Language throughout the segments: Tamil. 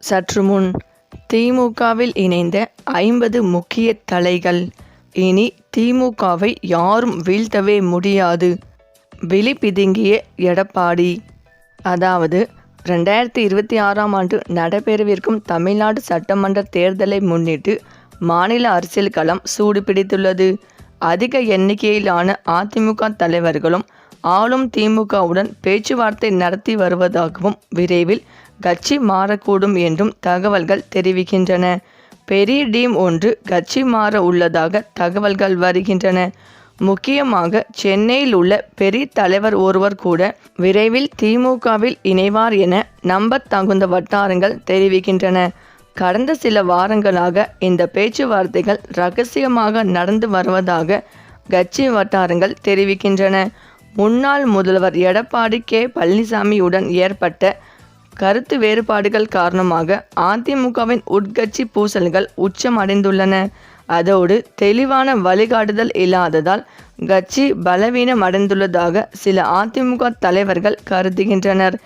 சற்று முன் திமுகவில் இணைந்த 50 முக்கிய தலைகள். இனி திமுகவை யாரும் வீழ்த்தவே முடியாது. விழி பிதுங்கிய எடப்பாடி. அதாவது 2026ஆம் ஆண்டு நடைபெறவிருக்கும் தமிழ்நாடு சட்டமன்ற தேர்தலை முன்னிட்டு மாநில அரசியல் களம் சூடு பிடித்துள்ளது. அதிக எண்ணிக்கையிலான அதிமுக தலைவர்களும் ஆளும் திமுகவுடன் பேச்சுவார்த்தை நடத்தி வருவதாகவும் விரைவில் கட்சி மாறக்கூடும் என்றும் தகவல்கள் தெரிவிக்கின்றன. பெரிய டீம் ஒன்று கட்சி மாற உள்ளதாக தகவல்கள் வருகின்றன. முக்கியமாக சென்னையில் உள்ள பெரிய தலைவர் ஒருவர் கூட விரைவில் திமுகவில் இணைவார் என நம்பத்தகுந்த வட்டாரங்கள் தெரிவிக்கின்றன. கடந்த சில வாரங்களாக இந்த பேச்சுவார்த்தைகள் ரகசியமாக நடந்து வருவதாக கட்சி வட்டாரங்கள் தெரிவிக்கின்றன. முன்னாள் முதல்வர் எடப்பாடி பழனிசாமியுடன் ஏற்பட்ட கருத்து வேறுபாடுகள் காரணமாக அதிமுகவின் உட்கட்சி பூசல்கள் உச்சமடைந்துள்ளன. அதோடு தெளிவான வழிகாட்டுதல் இல்லாததால் கட்சி பலவீனமடைந்துள்ளதாக சில அதிமுக தலைவர்கள் கருதுகின்றனர்.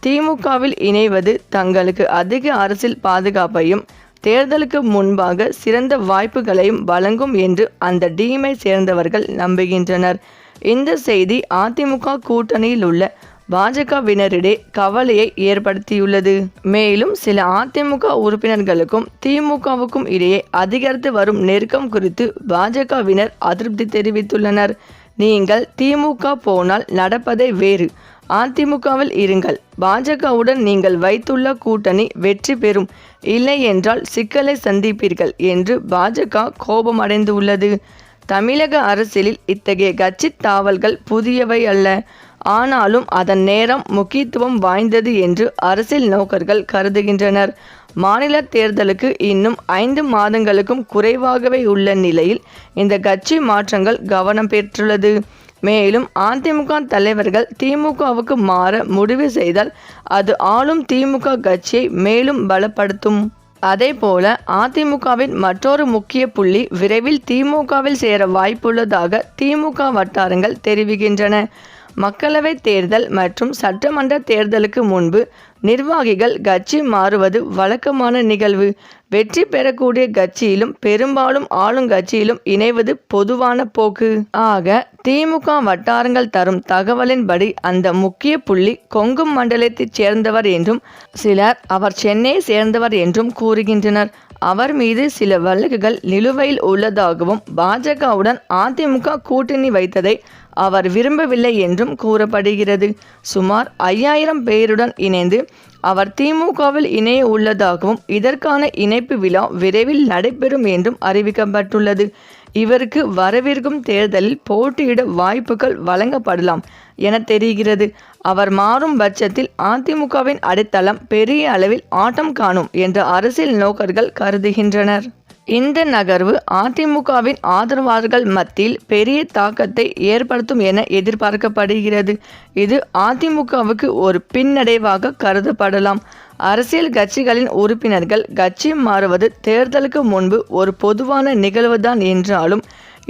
திமுகவில் இணைவது தங்களுக்கு அதிக அரசியல் பாதுகாப்பையும் தேர்தலுக்கு முன்பாக சிறந்த வாய்ப்புகளையும் வழங்கும் என்று அந்த டீமை சேர்ந்தவர்கள் நம்புகின்றனர். இந்த செய்தி அதிமுக கூட்டணியில் உள்ள பாஜகவினரிடையே கவலையை ஏற்படுத்தியுள்ளது. மேலும் சில அதிமுக உறுப்பினர்களுக்கும் திமுகவுக்கும் இடையே அதிகரித்து வரும் நெருக்கம் குறித்து பாஜகவினர் அதிருப்தி தெரிவித்துள்ளனர். நீங்கள் திமுக போனால் நடப்பதை வேறு, அதிமுகவில் இருங்கள், பாஜகவுடன் நீங்கள் வைத்துள்ள கூட்டணி வெற்றி பெறும், இல்லை என்றால் சிக்கலை சந்திப்பீர்கள் என்று பாஜக கோபமடைந்துள்ளது. தமிழக அரசியலில் இத்தகைய கட்சி தாவல்கள் புதியவை அல்ல. ஆனாலும் அதன் நேரம் முக்கியத்துவம் வாய்ந்தது என்று அரசியல் நோக்கர்கள் கருதுகின்றனர். மாநில தேர்தலுக்கு இன்னும் 5 மாதங்களுக்கும் குறைவாகவே உள்ள நிலையில் இந்த கட்சி மாற்றங்கள் கவனம் பெற்றுள்ளது. மேலும் அதிமுக தலைவர்கள் திமுகவுக்கு மாற முடிவு செய்தால் அது ஆளும் திமுக கட்சியை மேலும் பலப்படுத்தும். அதேபோல அதிமுகவின் மற்றொரு முக்கிய புள்ளி விரைவில் திமுகவில் சேர வாய்ப்புள்ளதாக திமுக வட்டாரங்கள் தெரிவிக்கின்றன. மக்களவை தேர்தல் மற்றும் சட்டமன்ற தேர்தலுக்கு முன்பு நிர்வாகிகள் கட்சி மாறுவது வழக்கமான நிகழ்வு. வெற்றி பெறக்கூடிய கட்சியிலும் பெரும்பாலும் ஆளுங்கட்சியிலும் இணைவது பொதுவான போக்கு. ஆக திமுக வட்டாரங்கள் தரும் தகவலின்படி அந்த முக்கிய புள்ளி கொங்கு மண்டலத்தைச் சேர்ந்தவர் என்றும் சிலர் அவர் சென்னையை சேர்ந்தவர் என்றும் கூறுகின்றனர். அவர் மீது சில வழக்குகள் நிலுவையில் உள்ளதாகவும் பாஜகவுடன் அதிமுக கூட்டணி வைத்ததை அவர் விரும்பவில்லை என்றும் கூறப்படுகிறது. சுமார் 5000 பேருடன் இணைந்து அவர் திமுகவில் இணைய உள்ளதாகவும் இதற்கான இணைப்பு விழா விரைவில் நடைபெறும் என்றும் அறிவிக்கப்பட்டுள்ளது. இவருக்கு வரவிருக்கும் தேர்தலில் போட்டியிட வாய்ப்புகள் வழங்கப்படலாம் என தெரிகிறது. அவர் மாறும் பட்சத்தில் அதிமுகவின் அடித்தளம் பெரிய அளவில் ஆட்டம் காணும் என்று அரசியல் நோக்கர்கள் கருதுகின்றனர். இந்த நகர்வு அதிமுகவின் ஆதரவாளர்கள் மத்தியில் பெரிய தாக்கத்தை ஏற்படுத்தும் என எதிர்பார்க்கப்படுகிறது. இது அதிமுகவுக்கு ஒரு பின்னடைவாக கருதப்படலாம். அரசியல் கட்சிகளின் உறுப்பினர்கள் கட்சி மாறுவது தேர்தலுக்கு முன்பு ஒரு பொதுவான நிகழ்வுதான் என்றாலும்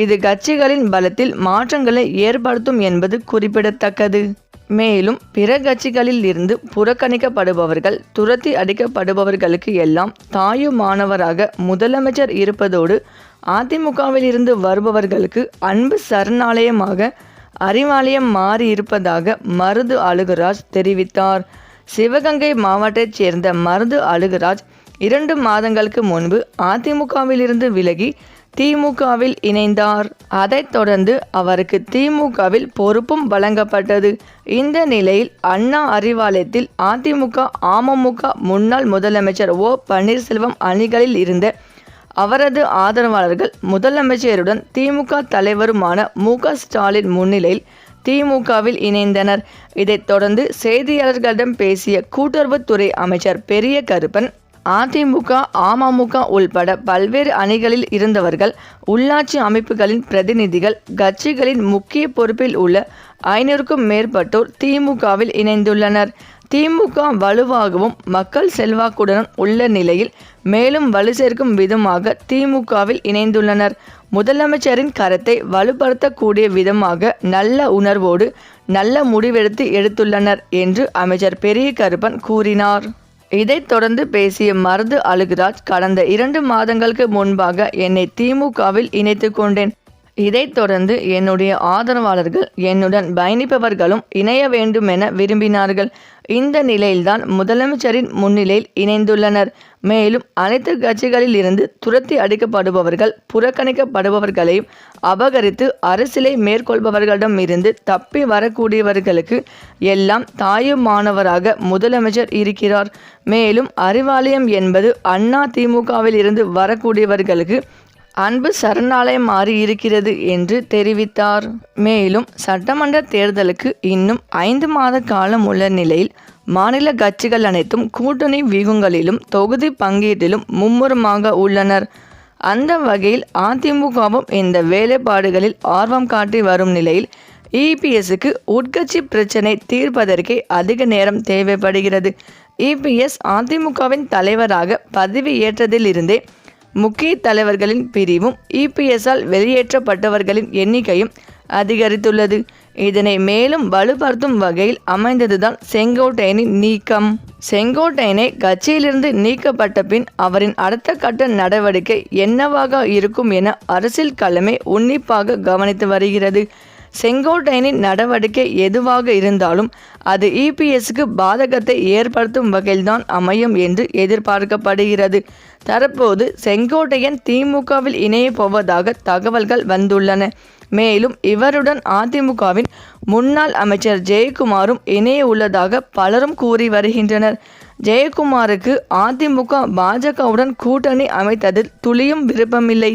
இது கட்சிகளின் பலத்தில் மாற்றங்களை ஏற்படுத்தும் என்பது குறிப்பிடத்தக்கது. மேலும் பிற கட்சிகளில் இருந்து புறக்கணிக்கப்படுபவர்கள், துரத்தி அடிக்கப்படுபவர்களுக்கு எல்லாம் தாயுமானவராக முதலமைச்சர் இருப்பதோடு அதிமுகவில் இருந்து வருபவர்களுக்கு அன்பு சரணாலயமாக அறிவாலயம் மாறி இருப்பதாக மருது அழகுராஜ் தெரிவித்தார். சிவகங்கை மாவட்டத்தைச் சேர்ந்த மருது அழகுராஜ் 2 மாதங்களுக்கு முன்பு அதிமுகவிலிருந்து விலகி திமுகவில் இணைந்தார். அதைத் தொடர்ந்து அவருக்கு திமுகவில் பொறுப்பும் வழங்கப்பட்டது. இந்த நிலையில் அண்ணா அறிவாலயத்தில் அதிமுக அமமுக முன்னாள் முதலமைச்சர் ஓ பன்னீர்செல்வம் அணிகளில் இருந்த அவரது ஆதரவாளர்கள் முதலமைச்சருடன் திமுக தலைவருமான மு.க. ஸ்டாலின் முன்னிலையில் திமுகவில் இணைந்தனர். இதைத் தொடர்ந்து செய்தியாளர்களிடம் பேசிய கூட்டுறவுத்துறை அமைச்சர் பெரிய கருப்பன், அதிமுக அமமுக உள்பட பல்வேறு அணிகளில் இருந்தவர்கள், உள்ளாட்சி அமைப்புகளின் பிரதிநிதிகள், கட்சிகளின் முக்கிய பொறுப்பில் உள்ள 500க்கும் மேற்பட்டோர் திமுகவில் இணைந்துள்ளனர். திமுக வலுவாகவும் மக்கள் செல்வாக்குடனும் உள்ள நிலையில் மேலும் வலு சேர்க்கும் விதமாக திமுகவில் இணைந்துள்ளனர். முதலமைச்சரின் கரத்தை வலுப்படுத்தக்கூடிய விதமாக நல்ல உணர்வோடு நல்ல முடிவெடுத்து எடுத்துள்ளனர் என்று அமைச்சர் பெரிய கருப்பன் கூறினார். இதைத் தொடர்ந்து பேசிய மருது அழுகுராஜ், கடந்த 2 மாதங்களுக்கு முன்பாக என்னை திமுகவில் இணைத்து கொண்டேன். இதைத் தொடர்ந்து என்னுடைய ஆதரவாளர்கள் என்னுடன் பயணிப்பவர்களும் இணைய வேண்டுமென விரும்பினார்கள். இந்த நிலையில்தான் முதலமைச்சரின் முன்னிலையில் இணைந்துள்ளனர். மேலும் அனைத்து கட்சிகளில் இருந்து துரத்தி அடிக்கப்படுபவர்கள், புறக்கணிக்கப்படுபவர்களையும் அபகரித்து அரசியலை மேற்கொள்பவர்களிடம் இருந்து தப்பி வரக்கூடியவர்களுக்கு எல்லாம் தாயுமானவராக முதலமைச்சர் இருக்கிறார். மேலும் அறிவாலயம் என்பது அண்ணா திமுகவில் இருந்து வரக்கூடியவர்களுக்கு அன்பு சரணாலயம் மாறி இருக்கிறது என்று தெரிவித்தார். மேலும் சட்டமன்ற தேர்தலுக்கு இன்னும் 5 மாத காலம் உள்ள நிலையில் மாநில கட்சிகள் அனைத்தும் கூட்டணி வியூகங்களிலும் தொகுதி பங்கீட்டிலும் மும்முரமாக உள்ளனர். அந்த வகையில் அதிமுகவும் இந்த வேலைப்பாடுகளில் ஆர்வம் காட்டி வரும் நிலையில் இபிஎஸ்க்கு உட்கட்சி பிரச்சினை தீர்ப்பதற்கே அதிக நேரம் தேவைப்படுகிறது. இபிஎஸ் அதிமுகவின் தலைவராக பதவியேற்றதில் இருந்தே முக்கிய தலைவர்களின் பிரிவும் இபிஎஸ்ஆல் வெளியேற்றப்பட்டவர்களின் எண்ணிக்கையும் அதிகரித்துள்ளது. இதனை மேலும் வலுப்படுத்தும் வகையில் அமைந்ததுதான் செங்கோட்டையனின் நீக்கம். செங்கோட்டையனை கட்சியிலிருந்து நீக்கப்பட்ட பின் அவரின் அடுத்த கட்ட நடவடிக்கை என்னவாக இருக்கும் என அரசியல் களமே உன்னிப்பாக கவனித்து வருகிறது. செங்கோட்டையனின் நடவடிக்கை எதுவாக இருந்தாலும் அது இபிஎஸ்க்கு பாதகத்தை ஏற்படுத்தும் வகையில்தான் அமையும் என்று எதிர்பார்க்கப்படுகிறது. தற்போது செங்கோட்டையன் திமுகவில் இணைய போவதாக தகவல்கள் வந்துள்ளன. மேலும் இவருடன் அதிமுகவின் முன்னாள் அமைச்சர் ஜெயக்குமாரும் இணைய உள்ளதாக பலரும் கூறி வருகின்றனர். ஜெயக்குமாருக்கு அதிமுக பாஜகவுடன் கூட்டணி அமைத்ததில் துளியும் விருப்பமில்லை.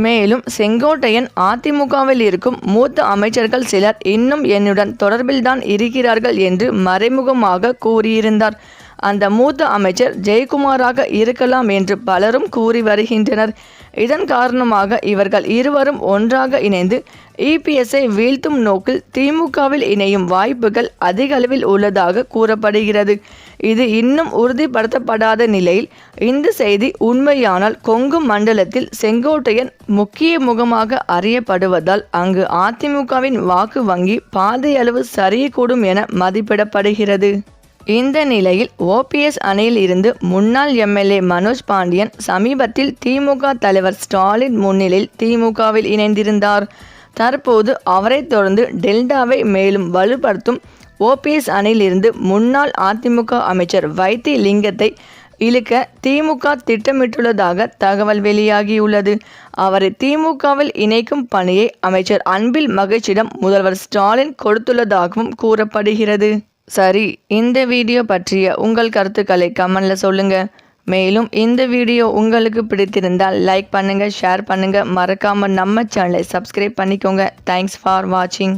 மேலும் செங்கோட்டையன் அதிமுகவில் இருக்கும் மூத்த அமைச்சர்கள் சிலர் இன்னும் என்னுடன் தொடர்பில்தான் இருக்கிறார்கள் என்று மறைமுகமாக கூறியிருந்தார். அந்த மூத்த அமைச்சர் ஜெயக்குமாராக இருக்கலாம் என்று பலரும் கூறி வருகின்றனர். இதன் காரணமாக இவர்கள் இருவரும் ஒன்றாக இணைந்து இபிஎஸ்ஐ வீழ்த்தும் நோக்கில் திமுகவில் இணையும் வாய்ப்புகள் அதிக அளவில் உள்ளதாக கூறப்படுகிறது. இது இன்னும் உறுதிப்படுத்தப்படாத நிலையில் இந்த செய்தி உண்மையானால் கொங்கு மண்டலத்தில் செங்கோட்டையன் முக்கிய முகமாக அறியப்படுவதால் அங்கு அதிமுகவின் வாக்கு வங்கி பாதையளவு சரியக்கூடும் என மதிப்பிடப்படுகிறது. இந்த நிலையில் ஓபிஎஸ் அணியில் இருந்து முன்னாள் எம்எல்ஏ மனோஜ் பாண்டியன் சமீபத்தில் திமுக தலைவர் ஸ்டாலின் முன்னிலையில் திமுகவில் இணைந்திருந்தார். தற்போது அவரை தொடர்ந்து டெல்டாவை மேலும் வலுப்படுத்தும் ஓபிஎஸ் அணியில் இருந்து முன்னாள் அதிமுக அமைச்சர் வைத்தி லிங்கத்தை இழுக்க திமுக திட்டமிட்டுள்ளதாக தகவல் வெளியாகியுள்ளது. அவரை திமுகவில் இணைக்கும் பணியை அமைச்சர் அன்பில் மகேஷிடம் முதல்வர் ஸ்டாலின் கொடுத்துள்ளதாகவும் கூறப்படுகிறது. சரி, இந்த வீடியோ பற்றிய உங்கள் கருத்துக்களை கமெண்ட்ல சொல்லுங்க. மேலும் இந்த வீடியோ உங்களுக்கு பிடித்திருந்தால் லைக் பண்ணுங்க, ஷேர் பண்ணுங்க, மறக்காம நம்ம சேனலை சப்ஸ்கிரைப் பண்ணிக்கோங்க. தேங்க்ஸ் ஃபார் வாட்சிங்.